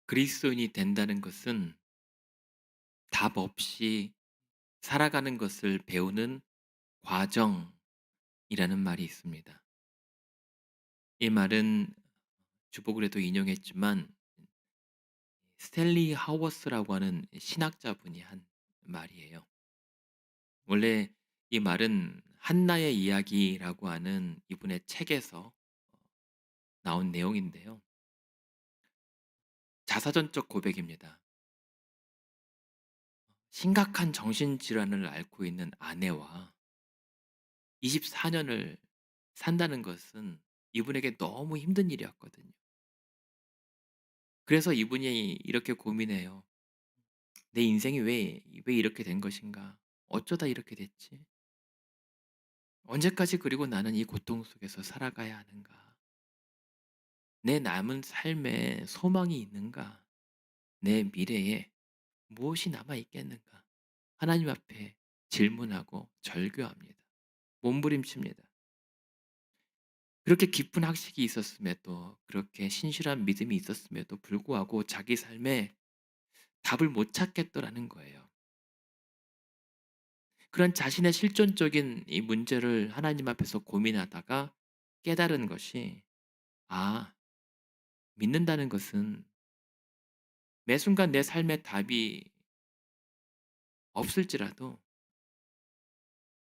그리스도인이 된다는 것은 답 없이 살아가는 것을 배우는 과정이라는 말이 있습니다. 이 말은 주복으로도 인용했지만 스탠리 하워스라고 하는 신학자분이 한 말이에요. 원래 이 말은 한나의 이야기라고 하는 이분의 책에서 나온 내용인데요. 자사전적 고백입니다. 심각한 정신질환을 앓고 있는 아내와 24년을 산다는 것은 이분에게 너무 힘든 일이었거든요. 그래서 이분이 이렇게 고민해요. '내 인생이 왜 이렇게 된 것인가? 어쩌다 이렇게 됐지? 언제까지 그리고 나는 이 고통 속에서 살아가야 하는가? 내 남은 삶에 소망이 있는가? 내 미래에 무엇이 남아 있겠는가?' 하나님 앞에 질문하고 절규합니다. 몸부림칩니다. 그렇게 깊은 학식이 있었음에도, 그렇게 신실한 믿음이 있었음에도 불구하고 자기 삶에 답을 못 찾겠더라는 거예요. 그런 자신의 실존적인 이 문제를 하나님 앞에서 고민하다가 깨달은 것이, 아, 믿는다는 것은 매 순간 내 삶에 답이 없을지라도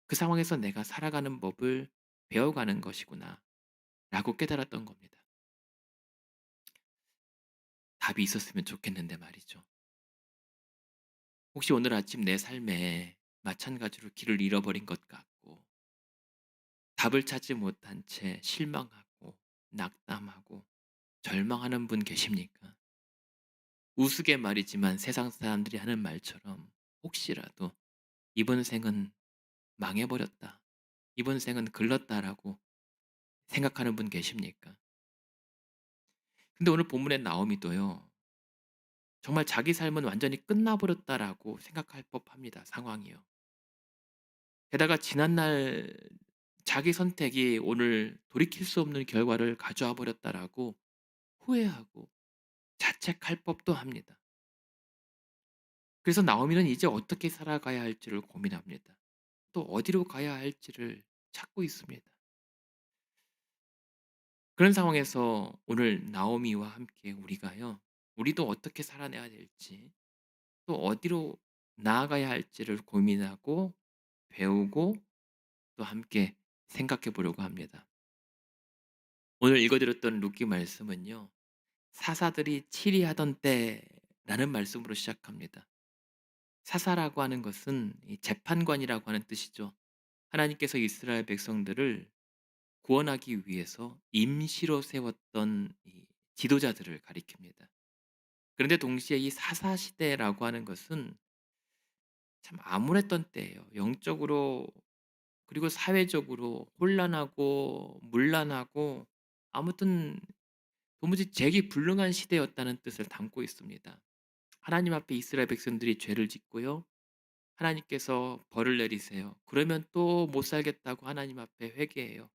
그 상황에서 내가 살아가는 법을 배워가는 것이구나 라고 깨달았던 겁니다. 답이 있었으면 좋겠는데 말이죠. 혹시 오늘 아침 내 삶에 마찬가지로 길을 잃어버린 것 같고 답을 찾지 못한 채 실망하고 낙담하고 절망하는 분 계십니까? 우스개 말이지만 세상 사람들이 하는 말처럼 혹시라도 '이번 생은 망해버렸다. 이번 생은 글렀다.'라고 생각하는 분 계십니까? 근데 오늘 본문의 나오미도요. 정말 자기 삶은 완전히 끝나버렸다라고 생각할 법합니다, 상황이요. 게다가 지난날 자기 선택이 오늘 돌이킬 수 없는 결과를 가져와 버렸다라고 후회하고 자책할 법도 합니다. 그래서 나오미는 이제 어떻게 살아가야 할지를 고민합니다. 또 어디로 가야 할지를 찾고 있습니다. 그런 상황에서 오늘 나오미와 함께 우리도 어떻게 살아내야 될지, 또 어디로 나아가야 할지를 고민하고 배우고 또 함께 생각해 보려고 합니다. 오늘 읽어 드렸던 룻기 말씀은요. 사사들이 치리하던 때라는 말씀으로 시작합니다. 사사라고 하는 것은 이 재판관이라고 하는 뜻이죠. 하나님께서 이스라엘 백성들을 구원하기 위해서 임시로 세웠던 이 지도자들을 가리킵니다. 그런데 동시에 이 사사 시대라고 하는 것은 참 암울했던 때예요. 영적으로 그리고 사회적으로 혼란하고 문란하고 아무튼 도무지 재기 불능한 시대였다는 뜻을 담고 있습니다. 하나님 앞에 이스라엘 백성들이 죄를 짓고요. 하나님께서 벌을 내리세요. 그러면 또 못 살겠다고 하나님 앞에 회개해요.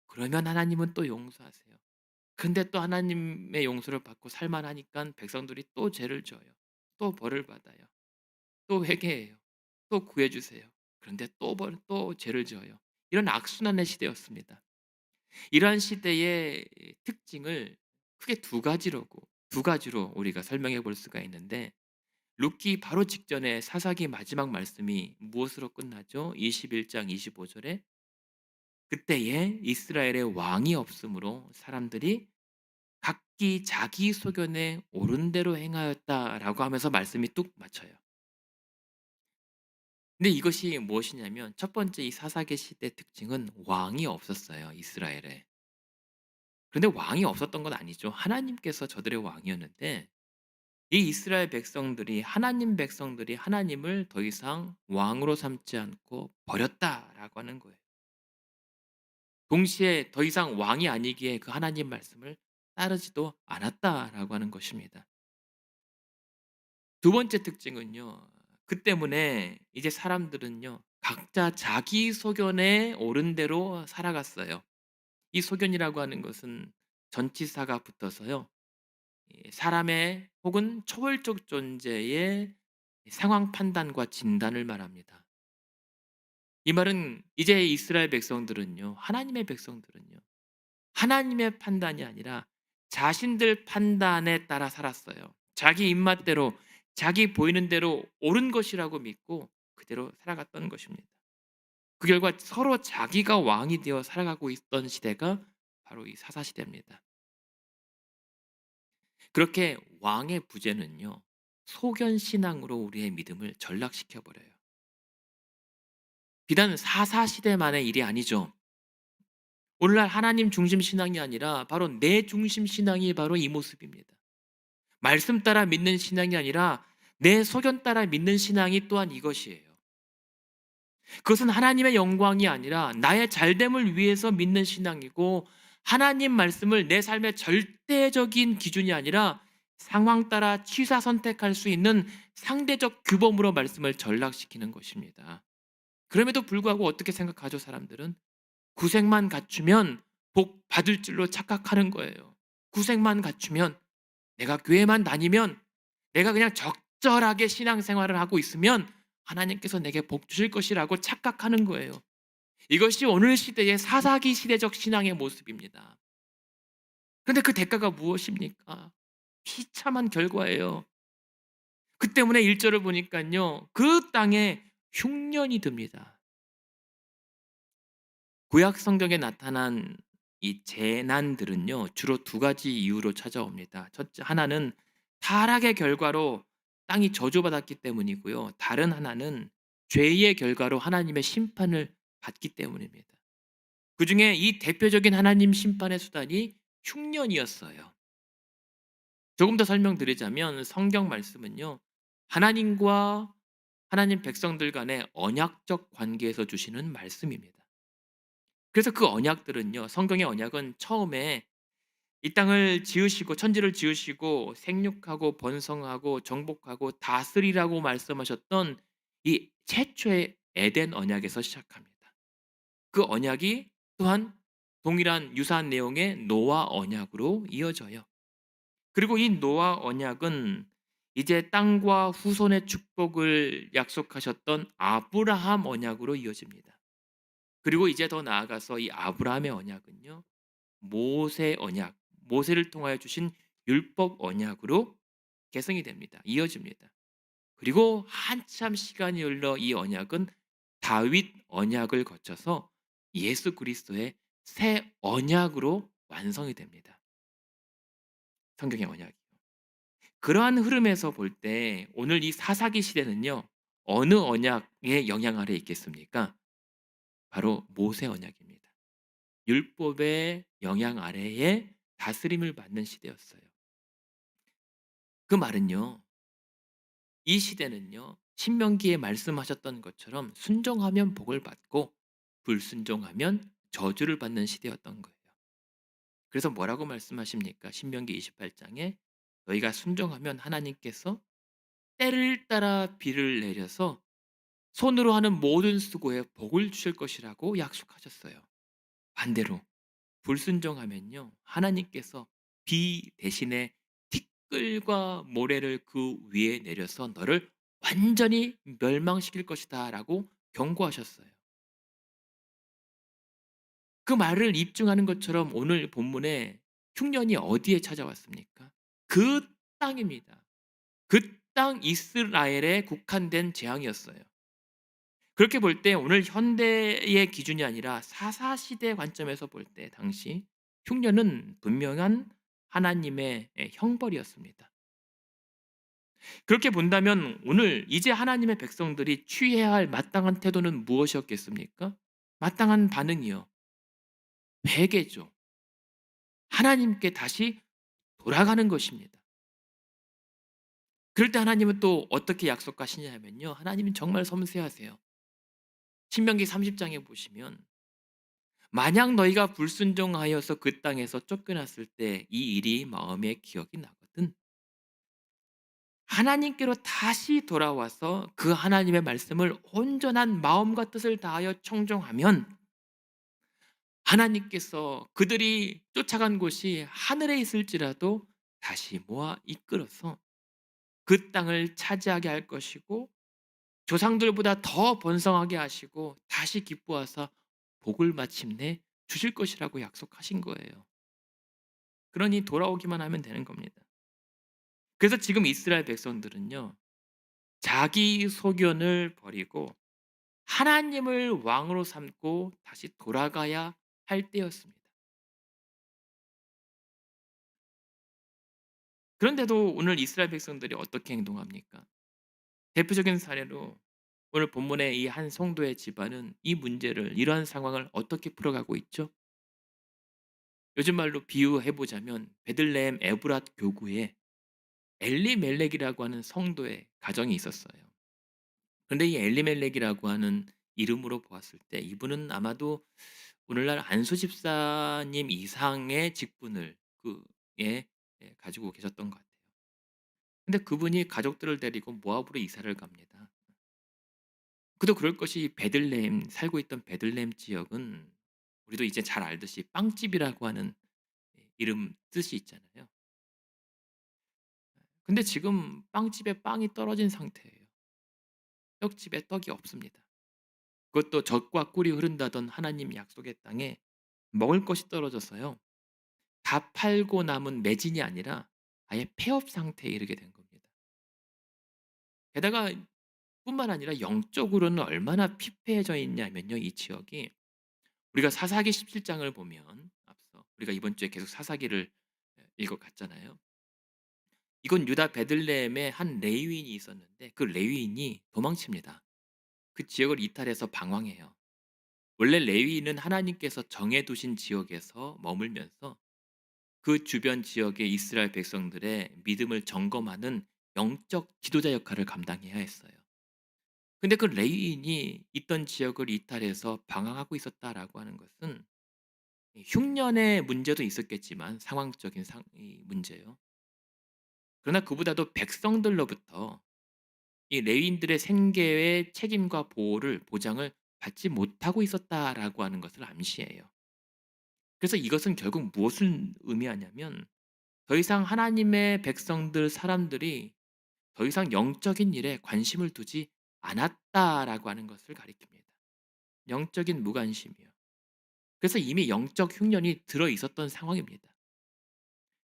그러면 하나님은 또 용서하세요. 근데 또 하나님의 용서를 받고 살만하니까 백성들이 또 죄를 져요. 또 벌을 받아요. 또 회개해요. 또 구해 주세요. 그런데 또 죄를 지어요. 이런 악순환의 시대였습니다. 이러한 시대의 특징을 크게 두 가지로 우리가 설명해 볼 수가 있는데, 룻기 바로 직전에 사사기 마지막 말씀이 무엇으로 끝나죠? 21장 25절에 그때에 이스라엘의 왕이 없으므로 사람들이 각기 자기 소견에 옳은 대로 행하였다라고 하면서 말씀이 뚝 맞춰요. 근데 이것이 무엇이냐면 첫 번째 이 사사기 시대 특징은 왕이 없었어요, 이스라엘에. 그런데 왕이 없었던 건 아니죠. 하나님께서 저들의 왕이었는데 이 이스라엘 백성들이 하나님 백성들이 하나님을 더 이상 왕으로 삼지 않고 버렸다라고 하는 거예요. 동시에 더 이상 왕이 아니기에 그 하나님 말씀을 따르지도 않았다라고 하는 것입니다. 두 번째 특징은요. 그 때문에 이제 사람들은요. 각자 자기 소견에 옳은 대로 살아갔어요. 이 소견이라고 하는 것은 전치사가 붙어서요. 사람의 혹은 초월적 존재의 상황 판단과 진단을 말합니다. 이 말은 이제 이스라엘 백성들은요, 하나님의 백성들은요, 하나님의 판단이 아니라 자신들 판단에 따라 살았어요. 자기 입맛대로, 자기 보이는 대로 옳은 것이라고 믿고 그대로 살아갔던 것입니다. 그 결과 서로 자기가 왕이 되어 살아가고 있던 시대가 바로 이 사사시대입니다. 그렇게 왕의 부재는요, 소견신앙으로 우리의 믿음을 전락시켜 버려요. 비단 사사시대만의 일이 아니죠. 오늘날 하나님 중심 신앙이 아니라 바로 내 중심 신앙이 바로 이 모습입니다. 말씀 따라 믿는 신앙이 아니라 내 소견 따라 믿는 신앙이 또한 이것이에요. 그것은 하나님의 영광이 아니라 나의 잘됨을 위해서 믿는 신앙이고, 하나님 말씀을 내 삶의 절대적인 기준이 아니라 상황 따라 취사 선택할 수 있는 상대적 규범으로 말씀을 전락시키는 것입니다. 그럼에도 불구하고 어떻게 생각하죠, 사람들은? 구색만 갖추면 복 받을 줄로 착각하는 거예요. 구색만 갖추면, 내가 교회만 다니면, 내가 그냥 적절하게 신앙생활을 하고 있으면 하나님께서 내게 복 주실 것이라고 착각하는 거예요. 이것이 오늘 시대의 사사기 시대적 신앙의 모습입니다. 그런데 그 대가가 무엇입니까? 비참한 결과예요. 그 때문에 1절을 보니까요, 그 땅에 흉년이 듭니다. 구약 성경에 나타난 이 재난들은요, 주로 두 가지 이유로 찾아옵니다. 첫째, 하나는 타락의 결과로 땅이 저주받았기 때문이고요. 다른 하나는 죄의 결과로 하나님의 심판을 받기 때문입니다. 그중에 이 대표적인 하나님 심판의 수단이 흉년이었어요. 조금 더 설명드리자면 성경 말씀은요, 하나님과 하나님 백성들 간의 언약적 관계에서 주시는 말씀입니다. 그래서 그 언약들은요, 성경의 언약은 처음에 이 땅을 지으시고 천지를 지으시고 생육하고 번성하고 정복하고 다스리라고 말씀하셨던 이 최초의 에덴 언약에서 시작합니다. 그 언약이 또한 동일한 유사한 내용의 노아 언약으로 이어져요. 그리고 이 노아 언약은 이제 땅과 후손의 축복을 약속하셨던 아브라함 언약으로 이어집니다. 그리고 이제 더 나아가서 이 아브라함의 언약은요, 모세 언약, 모세를 통하여 주신 율법 언약으로 개성이 됩니다. 이어집니다. 그리고 한참 시간이 흘러 이 언약은 다윗 언약을 거쳐서 예수 그리스도의 새 언약으로 완성이 됩니다. 성경의 언약이. 그러한 흐름에서 볼 때 오늘 이 사사기 시대는요, 어느 언약의 영향 아래 있겠습니까? 바로 모세 언약입니다. 율법의 영향 아래에 다스림을 받는 시대였어요. 그 말은요, 이 시대는요, 신명기에 말씀하셨던 것처럼 순종하면 복을 받고 불순종하면 저주를 받는 시대였던 거예요. 그래서 뭐라고 말씀하십니까? 신명기 28장에 너희가 순종하면 하나님께서 때를 따라 비를 내려서 손으로 하는 모든 수고에 복을 주실 것이라고 약속하셨어요. 반대로 불순종하면요, 하나님께서 비 대신에 티끌과 모래를 그 위에 내려서 너를 완전히 멸망시킬 것이다라고 경고하셨어요. 그 말을 입증하는 것처럼 오늘 본문에 흉년이 어디에 찾아왔습니까? 그 땅입니다. 그 땅 이스라엘에 국한된 재앙이었어요. 그렇게 볼 때 오늘 현대의 기준이 아니라 사사시대 관점에서 볼 때 당시 흉년은 분명한 하나님의 형벌이었습니다. 그렇게 본다면 오늘 이제 하나님의 백성들이 취해야 할 마땅한 태도는 무엇이었겠습니까? 마땅한 반응이요, 회개죠. 하나님께 다시 돌아가는 것입니다. 그럴 때 하나님은 또 어떻게 약속하시냐 하면요, 하나님은 정말 섬세하세요. 신명기 30장에 보시면 만약 너희가 불순종하여서 그 땅에서 쫓겨났을 때 이 일이 마음에 기억이 나거든 하나님께로 다시 돌아와서 그 하나님의 말씀을 온전한 마음과 뜻을 다하여 청종하면 하나님께서 그들이 쫓아간 곳이 하늘에 있을지라도 다시 모아 이끌어서 그 땅을 차지하게 할 것이고 조상들보다 더 번성하게 하시고 다시 기뻐하사 복을 마침내 주실 것이라고 약속하신 거예요. 그러니 돌아오기만 하면 되는 겁니다. 그래서 지금 이스라엘 백성들은요. 자기 소견을 버리고 하나님을 왕으로 삼고 다시 돌아가야 할 때였습니다. 그런데도 오늘 이스라엘 백성들이 어떻게 행동합니까? 대표적인 사례로 오늘 본문의 이 한 성도의 집안은 이 문제를 이러한 상황을 어떻게 풀어가고 있죠? 요즘 말로 비유해 보자면 베들레헴 에브랏 교구에 엘리멜렉이라고 하는 성도의 가정이 있었어요. 그런데 이 엘리멜렉이라고 하는 이름으로 보았을 때 이분은 아마도 오늘날 안수 집사님 이상의 직분을 가지고 계셨던 것 같아요. 근데 그분이 가족들을 데리고 모압으로 이사를 갑니다. 그도 그럴 것이 베들레헴 살고 있던 베들레헴 지역은 우리도 이제 잘 알듯이 빵집이라고 하는 이름 뜻이 있잖아요. 근데 지금 빵집에 빵이 떨어진 상태예요. 떡집에 떡이 없습니다. 그것도 젖과 꿀이 흐른다던 하나님 약속의 땅에 먹을 것이 떨어져서요. 다 팔고 남은 매진이 아니라 아예 폐업 상태에 이르게 된 겁니다. 게다가 뿐만 아니라 영적으로는 얼마나 피폐해져 있냐면요, 이 지역이. 우리가 사사기 17 장을 보면 앞서 우리가 이번 주에 계속 사사기를 읽어갔잖아요. 이건 유다 베들레헴에 한 레위인이 있었는데 그 레위인이 도망칩니다. 그 지역을 이탈해서 방황해요. 원래 레위인은 하나님께서 정해 두신 지역에서 머물면서 그 주변 지역의 이스라엘 백성들의 믿음을 점검하는 영적 지도자 역할을 감당해야 했어요. 근데 그 레위인이 있던 지역을 이탈해서 방황하고 있었다라고 하는 것은 이 흉년의 문제도 있었겠지만 상황적인 이 문제요. 그러나 그보다도 백성들로부터 이 레위인들의 생계의 책임과 보호를 보장을 받지 못하고 있었다라고 하는 것을 암시해요. 그래서 이것은 결국 무엇을 의미하냐면 더 이상 하나님의 백성들 사람들이 더 이상 영적인 일에 관심을 두지 않았다라고 하는 것을 가리킵니다. 영적인 무관심이요. 그래서 이미 영적 흉년이 들어 있었던 상황입니다.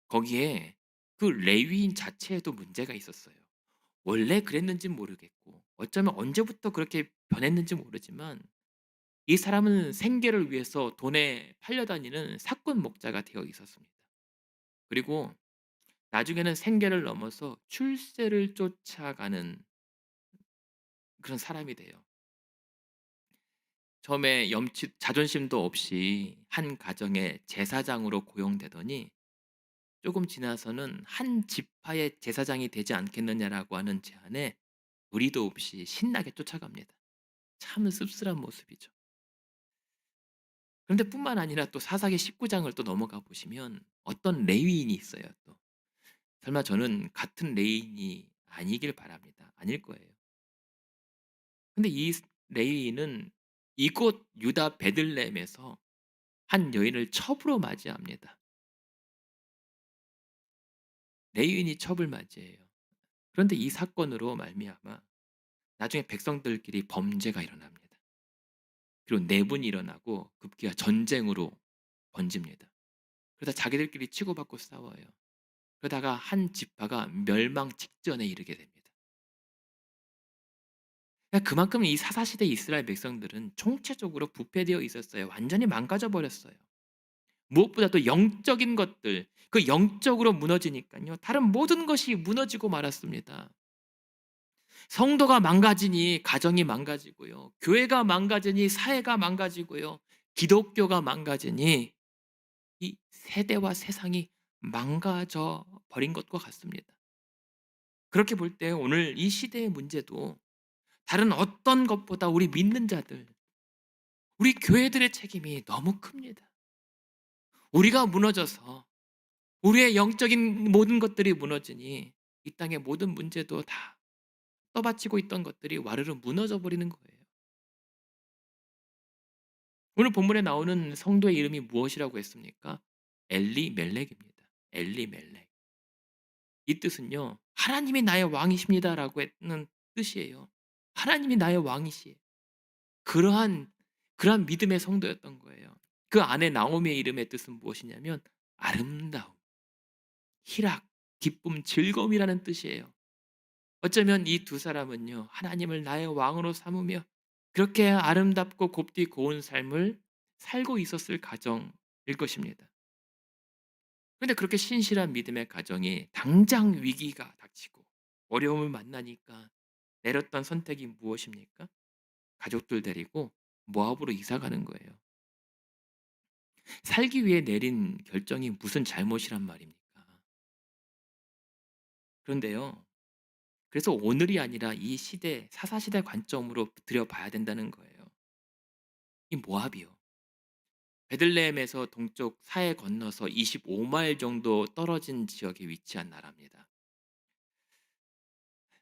거기에 그 레위인 자체에도 문제가 있었어요. 원래 그랬는진 모르겠고 어쩌면 언제부터 그렇게 변했는지 모르지만 이 사람은 생계를 위해서 돈에 팔려다니는 사건 목자가 되어 있었습니다. 그리고 나중에는 생계를 넘어서 출세를 쫓아가는 그런 사람이 돼요. 처음에 염치 자존심도 없이 한 가정의 제사장으로 고용되더니 조금 지나서는 한 지파의 제사장이 되지 않겠느냐라고 하는 제안에 무리도 없이 신나게 쫓아갑니다. 참 씁쓸한 모습이죠. 그런데 뿐만 아니라 또 사사기 19 장을 또 넘어가 보시면 어떤 레위인이 있어요 또. 설마 저는 같은 레위인이 아니길 바랍니다. 아닐 거예요. 근데 이 레위인은 이곳 유다 베들레헴에서 한 여인을 첩으로 맞이합니다. 레위인이 첩을 맞이해요. 그런데 이 사건으로 말미암아 나중에 백성들끼리 범죄가 일어납니다. 그리고 내분이 일어나고 급기야 전쟁으로 번집니다. 그러다 자기들끼리 치고받고 싸워요. 그러다가 한 지파가 멸망 직전에 이르게 됩니다. 그러니까 그만큼 이 사사시대 이스라엘 백성들은 총체적으로 부패되어 있었어요. 완전히 망가져 버렸어요. 무엇보다도 영적인 것들, 그 영적으로 무너지니까요. 다른 모든 것이 무너지고 말았습니다. 성도가 망가지니 가정이 망가지고요. 교회가 망가지니 사회가 망가지고요. 기독교가 망가지니 이 세대와 세상이 망가져 버린 것과 같습니다. 그렇게 볼 때 오늘 이 시대의 문제도 다른 어떤 것보다 우리 믿는 자들, 우리 교회들의 책임이 너무 큽니다. 우리가 무너져서 우리의 영적인 모든 것들이 무너지니 이 땅의 모든 문제도 다 떠받치고 있던 것들이 와르르 무너져 버리는 거예요. 오늘 본문에 나오는 성도의 이름이 무엇이라고 했습니까? 엘리멜렉입니다. 엘리멜렉. 이 뜻은요. 하나님이 나의 왕이십니다라고 했는 뜻이에요. 하나님이 나의 왕이시에요. 그러한 그러한 믿음의 성도였던 거예요. 그 안에 나오미의 이름의 뜻은 무엇이냐면 아름다움, 희락, 기쁨, 즐거움이라는 뜻이에요. 어쩌면 이 두 사람은요, 하나님을 나의 왕으로 삼으며 그렇게 아름답고 곱디 고운 삶을 살고 있었을 가정일 것입니다. 그런데 그렇게 신실한 믿음의 가정이 당장 위기가 닥치고 어려움을 만나니까 내렸던 선택이 무엇입니까? 가족들 데리고 모압으로 이사 가는 거예요. 살기 위해 내린 결정이 무슨 잘못이란 말입니까? 그런데요. 그래서 오늘이 아니라 이 시대 사사시대 관점으로 들여봐야 된다는 거예요. 이 모압이요. 베들레헴에서 동쪽 사해 건너서 25마일 정도 떨어진 지역에 위치한 나라입니다.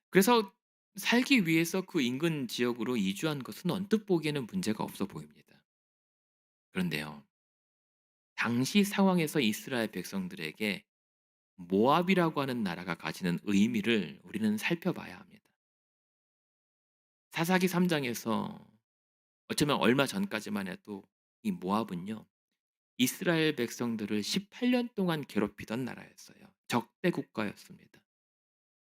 그래서 살기 위해서 그 인근 지역으로 이주한 것은 언뜻 보기에는 문제가 없어 보입니다. 그런데요. 당시 상황에서 이스라엘 백성들에게 모압이라고 하는 나라가 가지는 의미를 우리는 살펴봐야 합니다. 사사기 3 장에서 어쩌면 얼마 전까지만 해도 이 모압은요. 이스라엘 백성들을 18년 동안 괴롭히던 나라였어요. 적대 국가였습니다.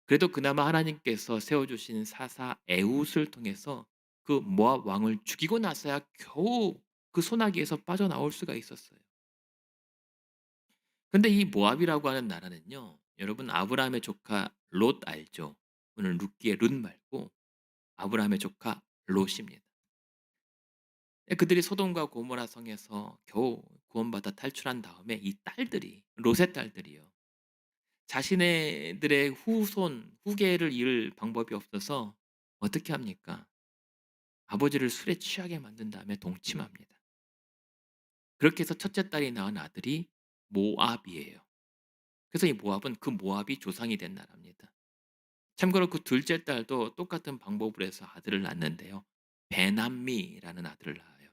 그래도 그나마 하나님께서 세워 주신 사사 에훗을 통해서 그 모압 왕을 죽이고 나서야 겨우 그 소나기에서 빠져나올 수가 있었어요. 근데 이 모압이라고 하는 나라는요. 여러분 아브라함의 조카 롯 알죠? 오늘 룻기의 룻 말고 아브라함의 조카 롯입니다. 예, 그들이 소돔과 고모라 성에서 겨우 구원받아 탈출한 다음에 이 딸들이 롯의 딸들이요. 자신네들의 후손 후계를 이을 방법이 없어서 어떻게 합니까? 아버지를 술에 취하게 만든 다음에 동침합니다. 그렇게 해서 첫째 딸이 낳은 아들이 모압이에요. 그래서 이 모압은 그 모압이 조상이 된 나라입니다. 참고로 그 둘째 딸도 똑같은 방법으로 해서 아들을 낳는데요. 베남미라는 아들을 낳아요.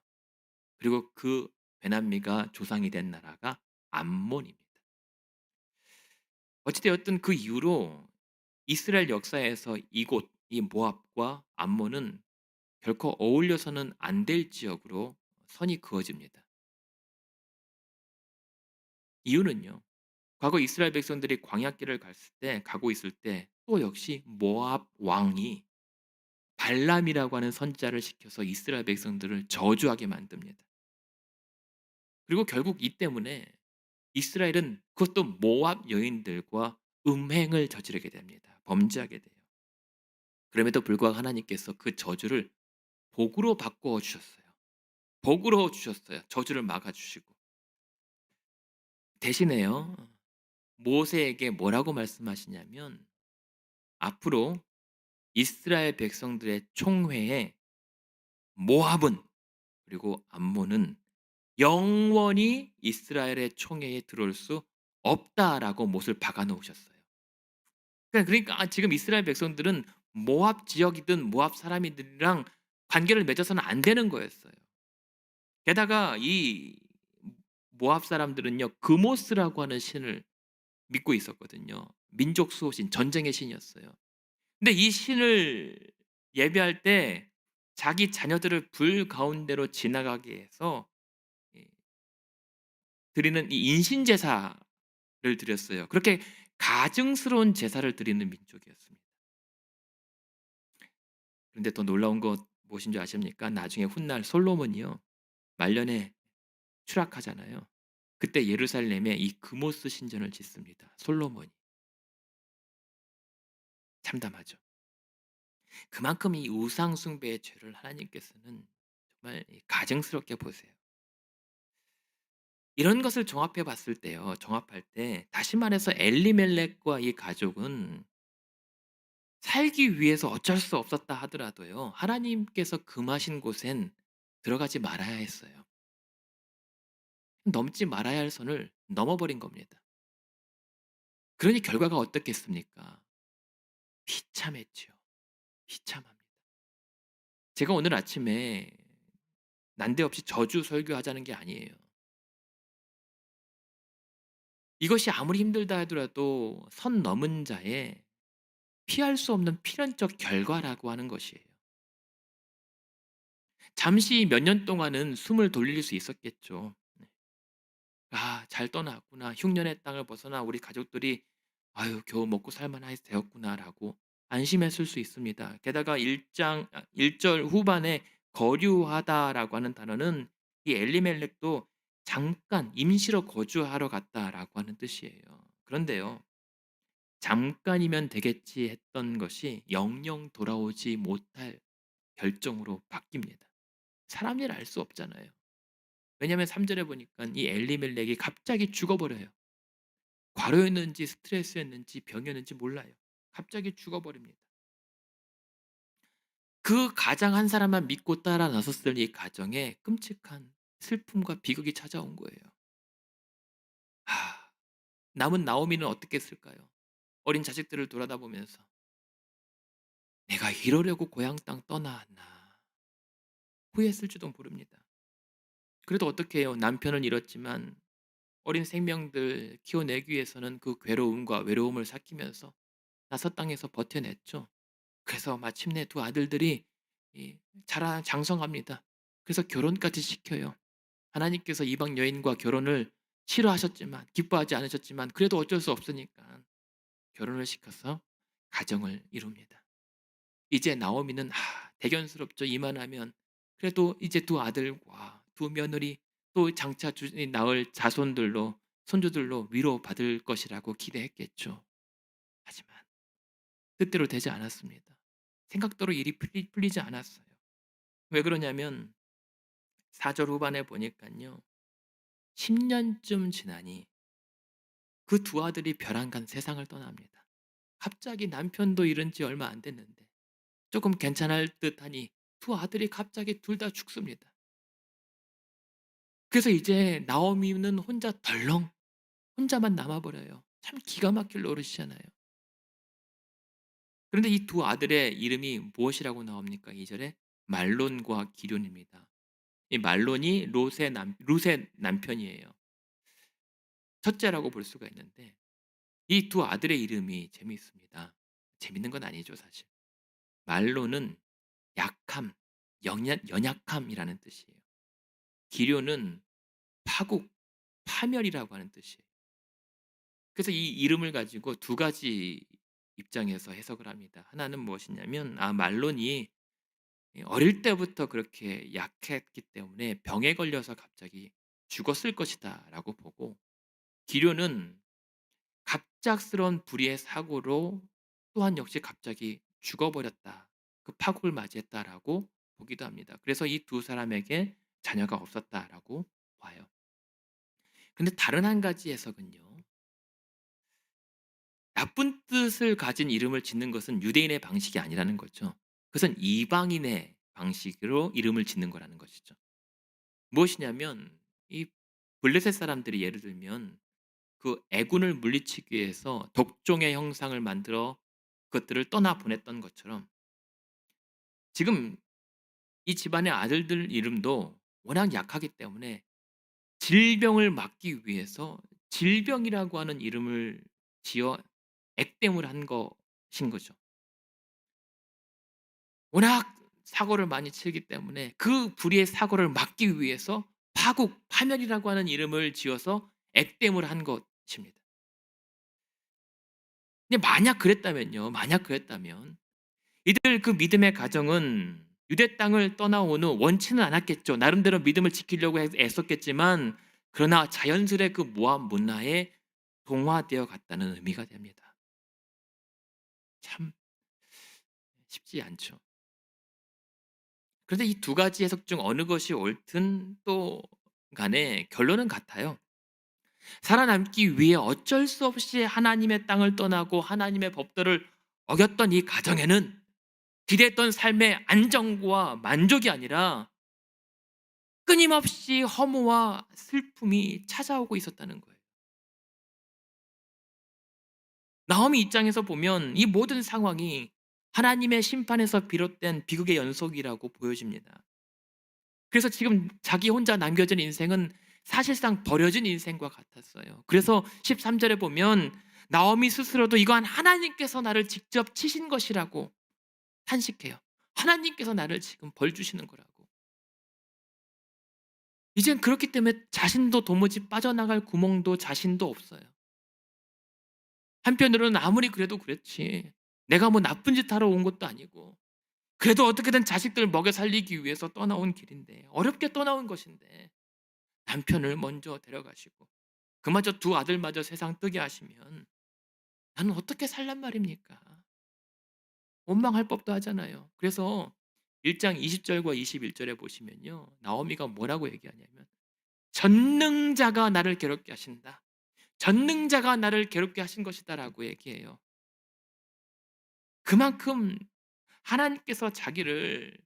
그리고 그 베남미가 조상이 된 나라가 암몬입니다. 어찌 되었든 그 이후로 이스라엘 역사에서 이곳 이 모압과 암몬은 결코 어울려서는 안 될 지역으로 선이 그어집니다. 이유는요. 과거 이스라엘 백성들이 광야길을 갔을 때 가고 있을 때 또 역시 모압 왕이 발람이라고 하는 선지자를 시켜서 이스라엘 백성들을 저주하게 만듭니다. 그리고 결국 이 때문에 이스라엘은 그것도 모압 여인들과 음행을 저지르게 됩니다. 범죄하게 돼요. 그럼에도 불구하고 하나님께서 그 저주를 복으로 바꾸어 주셨어요. 복으로 주셨어요. 저주를 막아 주시고. 대신에요. 모세에게 뭐라고 말씀하시냐면 앞으로 이스라엘 백성들의 총회에 모압은 그리고 암몬은 영원히 이스라엘의 총회에 들어올 수 없다라고 못을 박아 놓으셨어요. 그러니까 지금 이스라엘 백성들은 모압 지역이든 모압 사람이들이랑 관계를 맺어서는 안 되는 거였어요. 게다가 이 모압 사람들은요. 그모스라고 하는 신을 믿고 있었거든요. 민족 수호신, 전쟁의 신이었어요. 근데 이 신을 예배할 때 자기 자녀들을 불 가운데로 지나가게 해서 예 드리는 이 인신 제사를 드렸어요. 그렇게 가증스러운 제사를 드리는 민족이었습니다. 그런데 더 놀라운 것 무엇인 줄 아십니까? 나중에 훗날 솔로몬이요. 말년에 추락하잖아요. 그때 예루살렘에 이 그모스 신전을 짓습니다. 솔로몬이. 참담하죠. 그만큼 이 우상 숭배의 죄를 하나님께서는 정말 가증스럽게 보세요. 이런 것을 종합해 봤을 때요. 종합할 때 다시 말해서 엘리멜렉과 이 가족은 살기 위해서 어쩔 수 없었다 하더라도요. 하나님께서 금하신 곳엔 들어가지 말아야 했어요. 넘지 말아야 할 선을 넘어버린 겁니다. 그러니 결과가 어떻겠습니까? 비참했죠. 비참합니다. 제가 오늘 아침에 난데없이 저주 설교하자는 게 아니에요. 이것이 아무리 힘들다 하더라도 선 넘은 자의 피할 수 없는 필연적 결과라고 하는 것이에요. 잠시 몇 년 동안은 숨을 돌릴 수 있었겠죠. 네. '아 잘 떠났구나. 흉년의 땅을 벗어나 우리 가족들이 아유 겨우 먹고 살 만하게 되었구나.'라고 안심했을 수 있습니다. 게다가 1절 후반에 거류하다라고 하는 단어는 이 엘리멜렉도 잠깐 임시로 거주하러 갔다라고 하는 뜻이에요. 그런데요. 잠깐이면 되겠지 했던 것이 영영 돌아오지 못할 결정으로 바뀝니다. 사람 일 알 수 없잖아요. 왜냐하면 3 절에 보니깐 이 엘리멜렉이 갑자기 죽어버려요. 과로였는지 스트레스였는지 병이었는지 몰라요. 갑자기 죽어버립니다. 그 가장 한 사람만 믿고 따라 나섰을 이 가정에 끔찍한 슬픔과 비극이 찾아온 거예요. 하, 남은 나오미는 어떻게 했을까요? 어린 자식들을 돌아다보면서 '내가 이러려고 고향 땅 떠나왔나.' 후회했을지도 모릅니다. 그래도 어떻게 해요? 남편은 잃었지만 어린 생명들 키워내기 위해서는 그 괴로움과 외로움을 삭히면서 나서 땅에서 버텨냈죠. 그래서 마침내 두 아들들이 이 자라 장성합니다. 그래서 결혼까지 시켜요. 하나님께서 이방 여인과 결혼을 싫어하셨지만 기뻐하지 않으셨지만 그래도 어쩔 수 없으니까 결혼을 시켜서 가정을 이룹니다. 이제 나오미는 대견스럽죠. 이만하면 그래도 이제 두 아들과 두 며느리 또 장차 낳을 자손들로 손주들로 위로받을 것이라고 기대했겠죠. 하지만 뜻대로 되지 않았습니다. 생각대로 일이 풀리지 않았어요. 왜 그러냐면 4절 후반에 보니깐요. 10 년쯤 지나니 그 두 아들이 벼랑간 세상을 떠납니다. 갑자기 남편도 잃은 지 얼마 안 됐는데 조금 괜찮을 듯하니 두 아들이 갑자기 둘 다 죽습니다. 그래서 이제 나오미는 혼자 덜렁 혼자만 남아 버려요. 참 기가 막힐 노릇이잖아요. 그런데 이 두 아들의 이름이 무엇이라고 나옵니까? 2 절에 말론과 기럐입니다. 이 말론이 룻의 남편이에요. 첫째라고 볼 수가 있는데 이 두 아들의 이름이 재미있습니다. 재밌는 건 아니죠, 사실. 말론은 약함, 연약함이라는 뜻이에요. 기럐은 파국, 파멸이라고 하는 뜻이에요. 그래서 이 이름을 가지고 두 가지 입장에서 해석을 합니다. 하나는 무엇이냐면 말론이 어릴 때부터 그렇게 약했기 때문에 병에 걸려서 갑자기 죽었을 것이다라고 보고 기류는 갑작스러운 불의의 사고로 또한 역시 갑자기 죽어버렸다. 그 파국을 맞이했다라고 보기도 합니다. 그래서 이 두 사람에게 자녀가 없었다라고 봐요. 근데 다른 한 가지 해석은요. 나쁜 뜻을 가진 이름을 짓는 것은 유대인의 방식이 아니라는 거죠. 그것은 이방인의 방식으로 이름을 짓는 거라는 것이죠. 무엇이냐면 이 블레셋 사람들이 예를 들면 그 애군을 물리치기 위해서 독종의 형상을 만들어 그것들을 떠나 보냈던 것처럼 지금 이 집안의 아들들 이름도 워낙 약하기 때문에 질병을 막기 위해서 질병이라고 하는 이름을 지어 액땜을 한 것인 거죠. 워낙 사고를 많이 치기 때문에 그 불의의 사고를 막기 위해서 파국, 파멸이라고 하는 이름을 지어서 액땜을 한 것입니다. 근데 만약 그랬다면 이들 그 믿음의 가정은 유대 땅을 떠나온 후 원치는 않았겠죠. 나름대로 믿음을 지키려고 애썼겠지만 그러나 자연스레 그 모압 문화에 동화되어 갔다는 의미가 됩니다. 참 쉽지 않죠. 그런데 이 두 가지 해석 중 어느 것이 옳든 또 간에 결론은 같아요. 살아남기 위해 어쩔 수 없이 하나님의 땅을 떠나고 하나님의 법도를 어겼던 이 가정에는 기대했던 삶의 안정과 만족이 아니라 끊임없이 허무와 슬픔이 찾아오고 있었다는 거예요. 나오미 입장에서 보면 이 모든 상황이 하나님의 심판에서 비롯된 비극의 연속이라고 보여집니다. 그래서 지금 자기 혼자 남겨진 인생은 사실상 버려진 인생과 같았어요. 그래서 13 절에 보면 나오미 스스로도 이건 하나님께서 나를 직접 치신 것이라고 탄식해요. 하나님께서 나를 지금 벌 주시는 거라고. 이젠 그렇기 때문에 자신도 도무지 빠져나갈 구멍도 자신도 없어요. 한편으로는 아무리 그래도 그렇지, 내가 뭐 나쁜 짓 하러 온 것도 아니고 그래도 어떻게든 자식들 먹여 살리기 위해서 떠나온 길인데, 어렵게 떠나온 것인데 남편을 먼저 데려가시고 그마저 두 아들마저 세상 뜨게 하시면 나는 어떻게 살란 말입니까? 원망할 법도 하잖아요. 그래서 1장 20 절과 21 절에 보시면요, 나오미가 뭐라고 얘기하냐면 "전능자가 나를 괴롭게 하신다. 전능자가 나를 괴롭게 하신 것이다."라고 얘기해요. 그만큼 하나님께서 자기를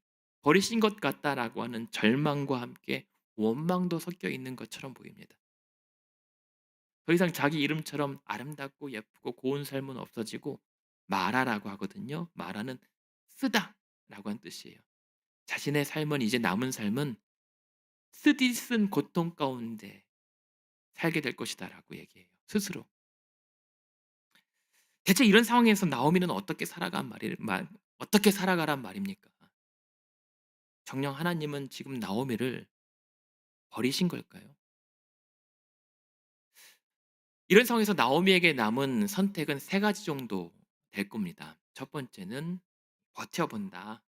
버리신 것 같다라고 하는 절망과 함께 원망도 섞여 있는 것처럼 보입니다. 더 이상 자기 이름처럼 아름답고 예쁘고 고운 삶은 없어지고 마라라고 하거든요. 마라는 쓰다라고 하는 뜻이에요. 자신의 삶은, 이제 남은 삶은 쓰디쓴 고통 가운데 살게 될 것이다라고 얘기해요, 스스로. 대체 이런 상황에서 나오미는 어떻게 살아가란 말입니까? 정녕 하나님은 지금 나오미를 버리신 걸까요? 이런 상황에서 나오미에게 남은 선택은 세 가지 정도 될 겁니다. 첫 번째는 버텨본다.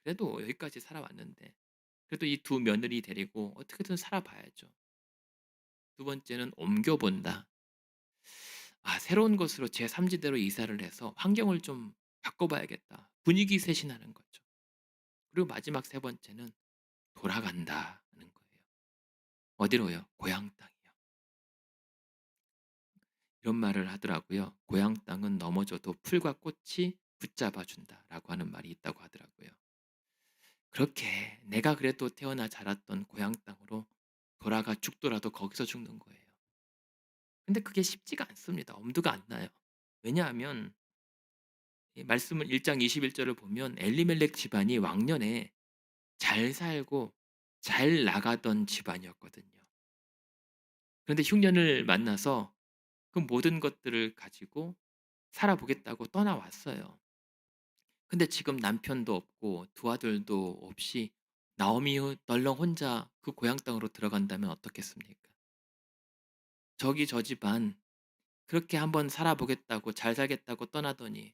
그래도 여기까지 살아왔는데 그래도 이 두 며느리 데리고 어떻게든 살아봐야죠. 두 번째는 옮겨본다. 새로운 곳으로 제3지대로 이사를 해서 환경을 좀 바꿔봐야겠다. 분위기 쇄신하는 거죠. 그리고 마지막 세 번째는 돌아간다는 거예요. 어디로요? 고향 땅이요. 이런 말을 하더라고요. 고향 땅은 넘어져도 풀과 꽃이 붙잡아 준다라고 하는 말이 있다고 하더라고요. 그렇게 내가 그래도 태어나 자랐던 고향 땅으로 돌아가 죽더라도 거기서 죽는 거예요. 근데 그게 쉽지가 않습니다. 엄두가 안 나요. 왜냐하면 이 말씀을 1장 21 절을 보면 엘리멜렉 집안이 왕년에 잘 살고 잘 나가던 집안이었거든요. 그런데 흉년을 만나서 그 모든 것들을 가지고 살아보겠다고 떠나왔어요. 근데 지금 남편도 없고 두 아들도 없이 나오미 널렁 혼자 그 고향 땅으로 들어간다면 어떻겠습니까? 저기 저 집안 그렇게 한번 살아보겠다고 잘 살겠다고 떠나더니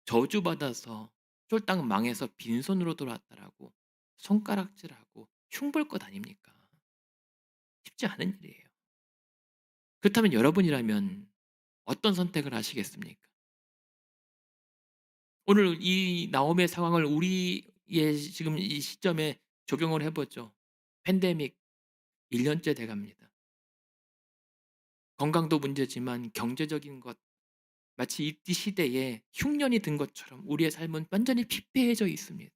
저주받아서 쫄딱 망해서 빈손으로 돌아왔다라고 손가락질하고 흉볼 것 아닙니까? 쉽지 않은 일이에요. 그렇다면 여러분이라면 어떤 선택을 하시겠습니까? 오늘 이 나옴의 상황을 우리의 지금 이 시점에 적용을 해 보죠. 팬데믹 1 년째 돼 갑니다. 건강도 문제지만 경제적인 것, 마치 이 시대에 흉년이 든 것처럼 우리의 삶은 완전히 피폐해져 있습니다.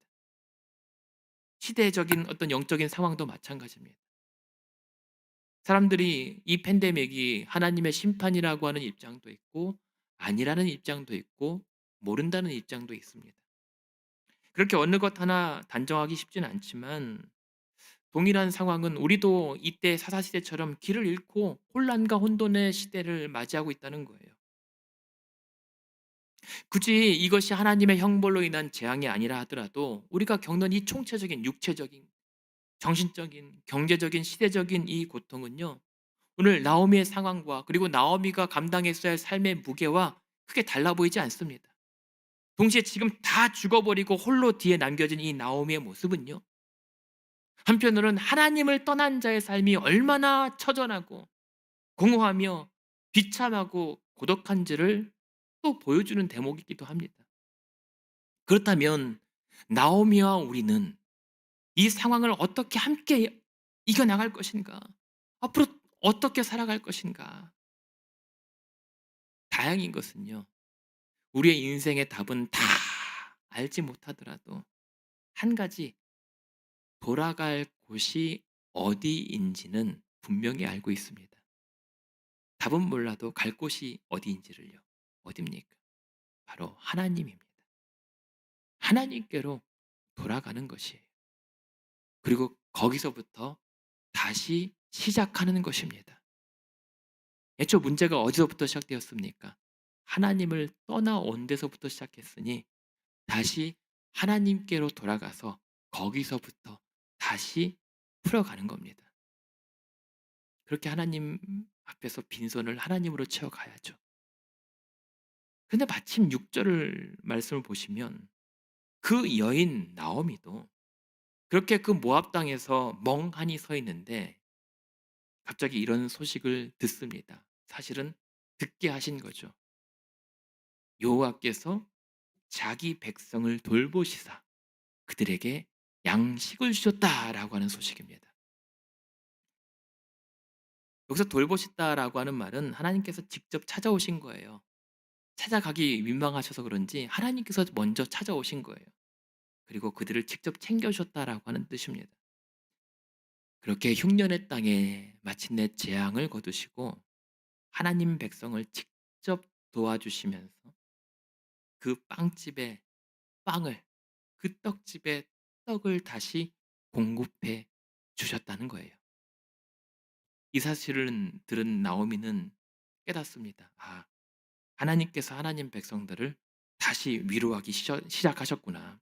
시대적인 어떤 영적인 상황도 마찬가지입니다. 사람들이 이 팬데믹이 하나님의 심판이라고 하는 입장도 있고 아니라는 입장도 있고 모른다는 입장도 있습니다. 그렇게 어느 것 하나 단정하기 쉽지는 않지만 동일한 상황은 우리도 이때 사사시대처럼 길을 잃고 혼란과 혼돈의 시대를 맞이하고 있다는 거예요. 굳이 이것이 하나님의 형벌로 인한 재앙이 아니라 하더라도 우리가 겪는 이 총체적인 육체적인, 정신적인, 경제적인, 시대적인 이 고통은요, 오늘 나오미의 상황과 그리고 나오미가 감당했어야 할 삶의 무게와 크게 달라 보이지 않습니다. 동시에 지금 다 죽어버리고 홀로 뒤에 남겨진 이 나오미의 모습은요, 한편으로는 하나님을 떠난 자의 삶이 얼마나 처절하고 공허하며 비참하고 고독한지를 또 보여주는 대목이기도 합니다. 그렇다면 나오미와 우리는 이 상황을 어떻게 함께 이겨나갈 것인가? 앞으로 어떻게 살아갈 것인가? 다행인 것은요, 우리의 인생의 답은 다 알지 못하더라도 한 가지, 돌아갈 곳이 어디인지는 분명히 알고 있습니다. 답은 몰라도 갈 곳이 어디인지를요. 어딥니까? 바로 하나님입니다. 하나님께로 돌아가는 것이에요. 그리고 거기서부터 다시 시작하는 것입니다. 애초 문제가 어디서부터 시작되었습니까? 하나님을 떠나온 데서부터 시작했으니 다시 하나님께로 돌아가서 거기서부터 다시 풀어가는 겁니다. 그렇게 하나님 앞에서 빈손을 하나님으로 채워가야죠. 근데 마침 6 절을 말씀을 보시면 그 여인 나오미도 그렇게 그 모압 땅에서 멍하니 서 있는데 갑자기 이런 소식을 듣습니다. 사실은 듣게 하신 거죠. 여호와께서 자기 백성을 돌보시사 그들에게 양식을 주셨다라고 하는 소식입니다. 여기서 돌보셨다라고 하는 말은 하나님께서 직접 찾아오신 거예요. 찾아가기 민망하셔서 그런지 하나님께서 먼저 찾아오신 거예요. 그리고 그들을 직접 챙겨주셨다라고 하는 뜻입니다. 그렇게 흉년의 땅에 마침내 재앙을 거두시고 하나님 백성을 직접 도와주시면서 그 빵집에 빵을, 그 떡집에 떡을 다시 공급해 주셨다는 거예요. 이 사실을 들은 나오미는 깨닫습니다. 아, 하나님께서 하나님 백성들을 다시 위로하기 시작하셨구나.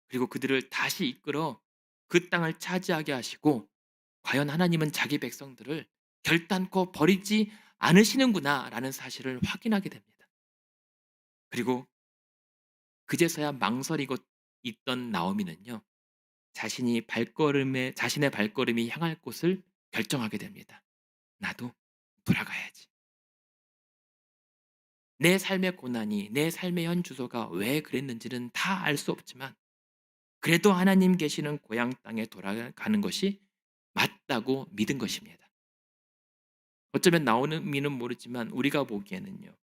그리고 그들을 다시 이끌어 그 땅을 차지하게 하시고 과연 하나님은 자기 백성들을 결단코 버리지 않으시는구나라는 사실을 확인하게 됩니다. 그리고 그제서야 망설이고 있던 나오미는요. 자신의 발걸음이 향할 곳을 결정하게 됩니다. 나도 돌아가야지. 내 삶의 고난이 내 삶의 현 주소가 왜 그랬는지는 다 알 수 없지만 그래도 하나님 계시는 고향 땅에 돌아가는 것이 맞다고 믿은 것입니다. 어쩌면 나오미는 모르지만 우리가 보기에는요.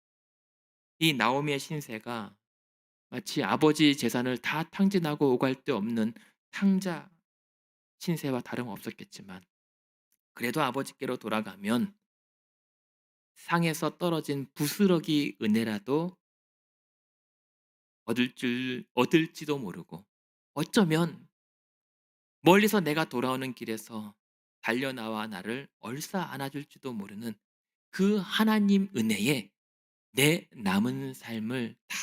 이 나오미의 신세가 마치 아버지 재산을 다 탕진하고 오갈 데 없는 탕자 신세와 다름없었겠지만 그래도 아버지께로 돌아가면 상에서 떨어진 부스러기 은혜라도 얻을지도 모르고 어쩌면 멀리서 내가 돌아오는 길에서 달려나와 나를 얼싸 안아줄지도 모르는 그 하나님 은혜에 내 남은 삶을 다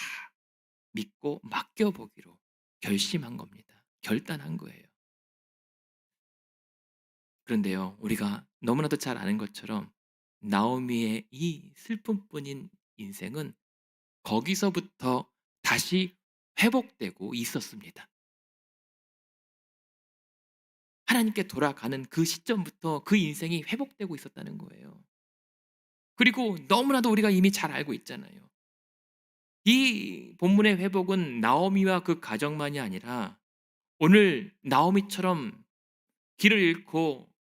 믿고 맡겨보기로 결심한 겁니다. 결단한 거예요. 그런데요, 우리가 너무나도 잘 아는 것처럼 나오미의 이 슬픔뿐인 인생은 거기서부터 다시 회복되고 있었습니다. 하나님께 돌아가는 그 시점부터 그 인생이 회복되고 있었다는 거예요. 그리고 너무나도 우리가 이미 잘 알고 있잖아요. 이 본문의 회복은 나오미와 그 가정만이 아니라 오늘 나오미처럼 길을 잃고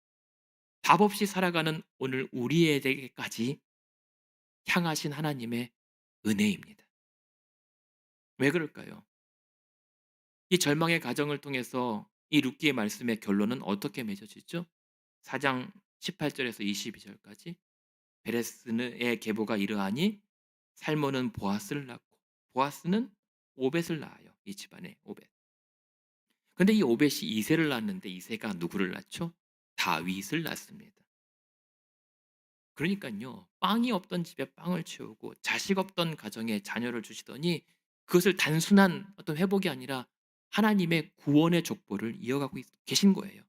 답 없이 살아가는 오늘 우리에게까지 향하신 하나님의 은혜입니다. 왜 그럴까요? 이 절망의 과정을 통해서 이 룻기의 말씀의 결론은 어떻게 맺어지죠? 4장 18절에서 22절까지 베레스의 계보가 이러하니 살모는 보아스를 낳고 보아스는 오벳을 낳아요. 이 집안에 오벳. 근데 이 오벳이 이새를 낳았는데 이새가 누구를 낳죠? 다윗을 낳습니다. 그러니까요. 빵이 없던 집에 빵을 채우고 자식 없던 가정에 자녀를 주시더니 그것을 단순한 어떤 회복이 아니라 하나님의 구원의 족보를 이어가고 계신 거예요.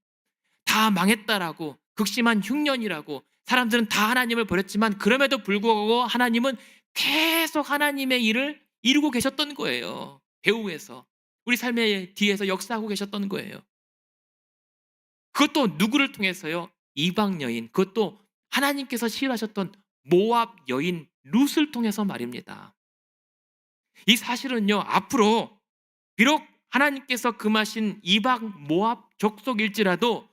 다 망했다라고 극심한 흉년이라고 사람들은 다 하나님을 버렸지만 그럼에도 불구하고 하나님은 계속 하나님의 일을 이루고 계셨던 거예요. 배후에서 우리 삶의 뒤에서 역사하고 계셨던 거예요. 그것도 누구를 통해서요? 이방 여인, 그것도 하나님께서 싫어하셨던 모압 여인 룻을 통해서 말입니다. 이 사실은요, 앞으로 비록 하나님께서 금하신 이방 모압 족속일지라도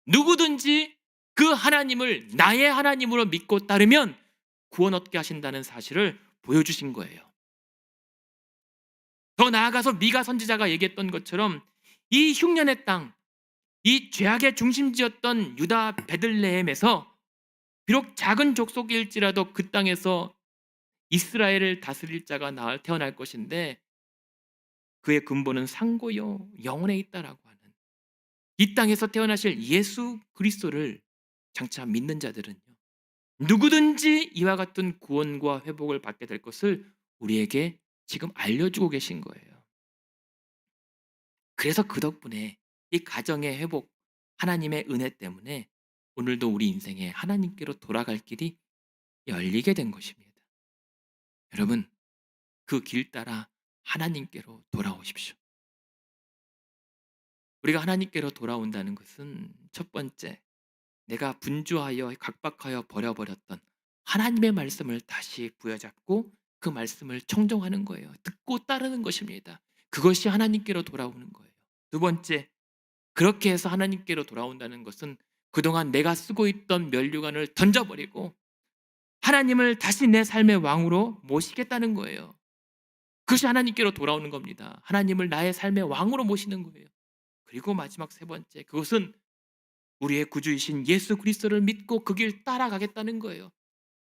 누구든지 그 하나님을 나의 하나님으로 믿고 따르면 구원 얻게 하신다는 사실을 보여주신 거예요. 더 나아가서 미가 선지자가 얘기했던 것처럼 이 흉년의 땅, 이 죄악의 중심지였던 유다 베들레헴에서 비록 작은 족속일지라도 그 땅에서 이스라엘을 다스릴 자가 태어날 것인데 그의 근본은 상고요 영원에 있다라고 하는 이 땅에서 태어나실 예수 그리스도를 장차 믿는 자들은요 누구든지 이와 같은 구원과 회복을 받게 될 것을 우리에게 지금 알려주고 계신 거예요. 그래서 그 덕분에 이 가정의 회복, 하나님의 은혜 때문에 오늘도 우리 인생에 하나님께로 돌아갈 길이 열리게 된 것입니다. 여러분, 그 길 따라 하나님께로 돌아오십시오. 우리가 하나님께로 돌아온다는 것은 첫 번째, 내가 분주하여 각박하여 버려버렸던 하나님의 말씀을 다시 부여잡고 그 말씀을 청종하는 거예요. 듣고 따르는 것입니다. 그것이 하나님께로 돌아오는 거예요. 두 번째, 그렇게 해서 하나님께로 돌아온다는 것은 그동안 내가 쓰고 있던 면류관을 던져버리고 하나님을 다시 내 삶의 왕으로 모시겠다는 거예요. 그것이 하나님께로 돌아오는 겁니다. 하나님을 나의 삶의 왕으로 모시는 거예요. 그리고 마지막 세 번째, 그것은 우리의 구주이신 예수 그리스도를 믿고 그 길 따라가겠다는 거예요.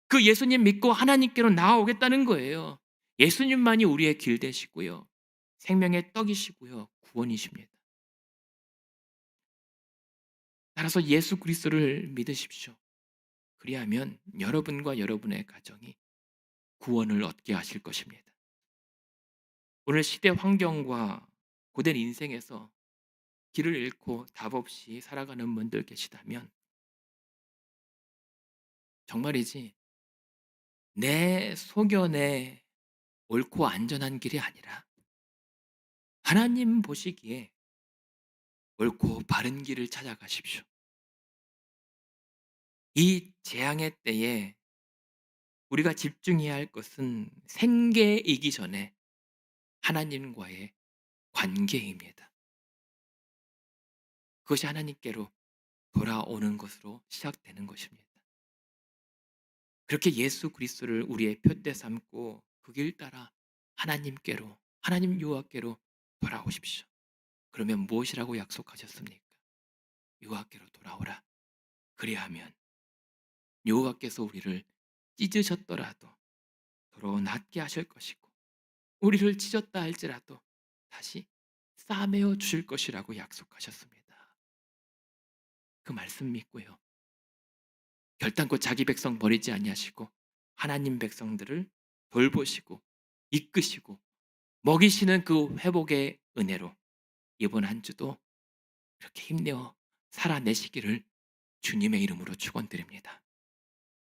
그 예수님 믿고 하나님께로 나아오겠다는 거예요. 예수님만이 우리의 길 되시고요. 생명의 떡이시고요. 구원이십니다. 따라서 예수 그리스도를 믿으십시오. 그리하면 여러분과 여러분의 가정이 구원을 얻게 하실 것입니다. 오늘 시대 환경과 고된 인생에서 길을 잃고 답 없이 살아가는 분들 계시다면 정말이지 내 소견에 옳고 안전한 길이 아니라 하나님 보시기에 옳고 바른 길을 찾아가십시오. 이 재앙의 때에 우리가 집중해야 할 것은 생계이기 전에 하나님과의 관계입니다. 그것이 하나님께로 돌아오는 것으로 시작되는 것입니다. 그렇게 예수 그리스도를 우리의 표대 삼고 그 길 따라 하나님께로, 하나님 여호와께로 돌아오십시오. 그러면 무엇이라고 약속하셨습니까? 여호와께로 돌아오라. 그리하면 여호와께서 우리를 찢으셨더라도 도로 낫게 하실 것이고 우리를 찢었다 할지라도 다시 싸매어 주실 것이라고 약속하셨습니다. 그 말씀 믿고요. 결단코 자기 백성 버리지 아니하시고 하나님 백성들을 돌보시고 이끄시고 먹이시는 그 회복의 은혜로 이번 한 주도 이렇게 힘내어 살아내시기를 주님의 이름으로 축원드립니다.